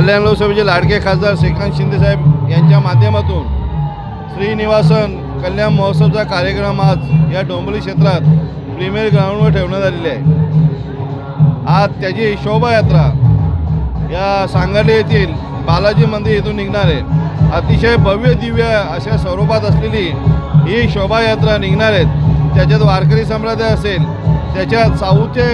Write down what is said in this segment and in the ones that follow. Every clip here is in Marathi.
कल्याण लोकसभेचे लाडके खासदार श्रीकांत शिंदे साहेब यांच्या माध्यमातून श्रीनिवासन कल्याण महोत्सवचा कार्यक्रम आज या डोंबिवली क्षेत्रात प्रीमियर ग्राउंडवर ठेवण्यात आलेली आहे। आज त्याची शोभायात्रा या सांगली येथील बालाजी मंदिर येथून निघणार आहे। अतिशय भव्य दिव्य अशा स्वरूपात असलेली ही शोभायात्रा निघणार आहे। त्याच्यात वारकरी संप्रदाय असेल, त्याच्यात साऊथचे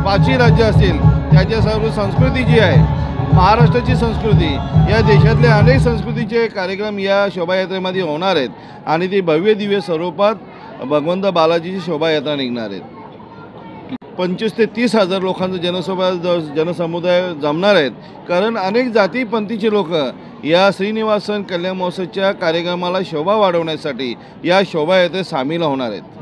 5 राज्य असतील, त्याच्या सर्व संस्कृती जी आहे, महाराष्ट्राची संस्कृती, या देशातले अनेक संस्कृतीचे कार्यक्रम या शोभायात्रेमध्ये होणार आहेत आणि ती भव्य दिव्य स्वरूपात भगवंत बालाजीची शोभायात्रा निघणार आहेत। 25 ते 30 हजार लोकांचा जनसमुदाय जमणार आहेत, कारण अनेक जातीपंथीचे लोक या श्रीनिवासन कल्याण महोत्सवच्या कार्यक्रमाला शोभा वाढवण्यासाठी या शोभायात्रेत सामील होणार आहेत।